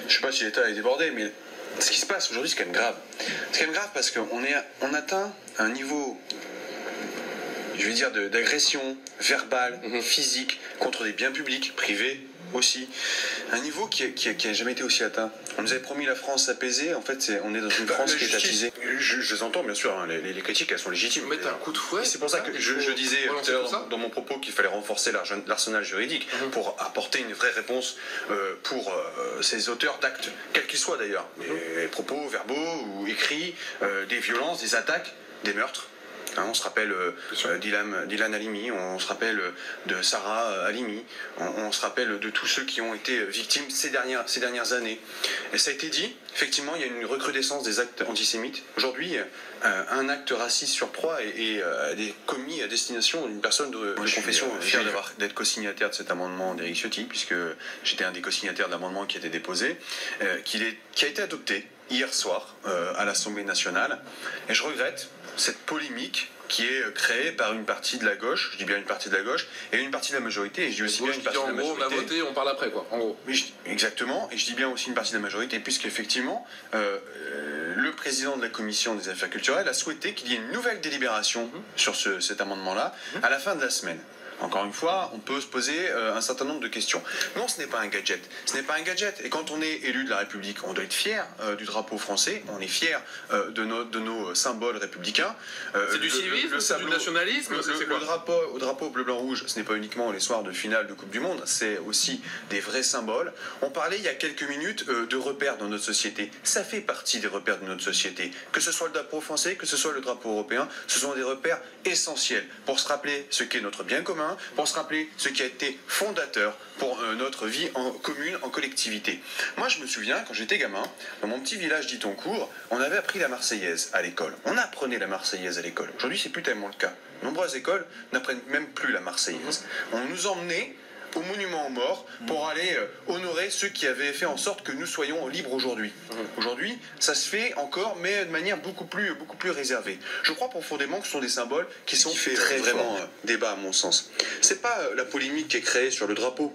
je sais pas si l'État est débordé, mais ce qui se passe aujourd'hui, c'est quand même grave. C'est quand même grave parce qu'on atteint un niveau, je vais dire, d'agression verbale, physique, contre des biens publics, privés aussi. Un niveau qui a jamais été aussi atteint. On nous avait promis la France apaisée, en fait, on est dans une France qui est attisée. Je les entends, bien sûr, hein, les critiques, elles sont légitimes. Mettre un coup de fouet. C'est pour ça que je disais tout à l'heure dans mon propos qu'il fallait renforcer l'arsenal juridique pour apporter une vraie réponse pour ces auteurs d'actes, quels qu'ils soient d'ailleurs, des propos verbaux ou écrits, des violences, des attaques, des meurtres. On se rappelle d'Ilan Halimi, on se rappelle de Sarah Halimi, on se rappelle de tous ceux qui ont été victimes ces dernières années. Et ça a été dit, effectivement, il y a une recrudescence des actes antisémites. Aujourd'hui, un acte raciste sur 3 est commis à destination d'une personne de confession. Je suis fier d'être co-signataire de cet amendement d'Éric Ciotti, puisque j'étais un des co-signataires de l'amendement qui a été déposé, qui a été adopté hier soir à l'Assemblée nationale. Et je regrette cette polémique qui est créée par une partie de la gauche, je dis bien une partie de la gauche, et une partie de la majorité, et je dis aussi bien une partie de la majorité. En gros, on a voté, on parle après, quoi, en gros. Exactement, et je dis bien aussi une partie de la majorité, puisqu'effectivement, le président de la commission des affaires culturelles a souhaité qu'il y ait une nouvelle délibération sur cet amendement-là à la fin de la semaine. Encore une fois, on peut se poser un certain nombre de questions. Non, ce n'est pas un gadget. Ce n'est pas un gadget. Et quand on est élu de la République, on doit être fier du drapeau français. On est fier de nos symboles républicains. C'est du civisme, c'est du nationalisme. Le drapeau bleu, blanc, rouge, ce n'est pas uniquement les soirs de finale de Coupe du Monde. C'est aussi des vrais symboles. On parlait il y a quelques minutes de repères dans notre société. Ça fait partie des repères de notre société. Que ce soit le drapeau français, que ce soit le drapeau européen, ce sont des repères essentiels pour se rappeler ce qu'est notre bien commun, pour se rappeler ce qui a été fondateur pour notre vie en commune, en collectivité. Moi, je me souviens, quand j'étais gamin, dans mon petit village d'Itoncourt, on avait appris la Marseillaise à l'école. On apprenait la Marseillaise à l'école. Aujourd'hui, c'est plus tellement le cas. Nombreuses écoles n'apprennent même plus la Marseillaise. On nous emmenait au monument aux morts pour aller honorer ceux qui avaient fait en sorte que nous soyons libres aujourd'hui. Aujourd'hui, ça se fait encore, mais de manière beaucoup plus réservée. Je crois profondément que ce sont des symboles qui sont très vraiment débat à mon sens. C'est pas la polémique qui est créée sur le drapeau.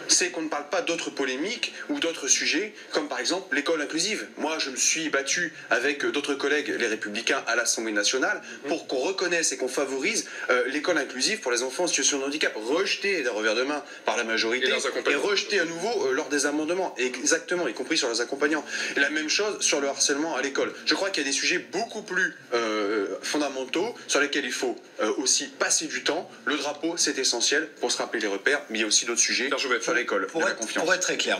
C'est qu'on ne parle pas d'autres polémiques ou d'autres sujets, comme par exemple l'école inclusive. Moi, je me suis battu avec d'autres collègues, les Républicains, à l'Assemblée nationale, pour qu'on reconnaisse et qu'on favorise l'école inclusive pour les enfants en situation de handicap, rejetée d'un revers de main par la majorité, et rejetée à nouveau lors des amendements, exactement, y compris sur les accompagnants. Et la même chose sur le harcèlement à l'école. Je crois qu'il y a des sujets beaucoup plus fondamentaux sur lesquels il faut aussi passer du temps. Le drapeau, c'est essentiel pour se rappeler les repères, mais il y a aussi d'autres sujets sur l'école, de la confiance. Pour être très clair.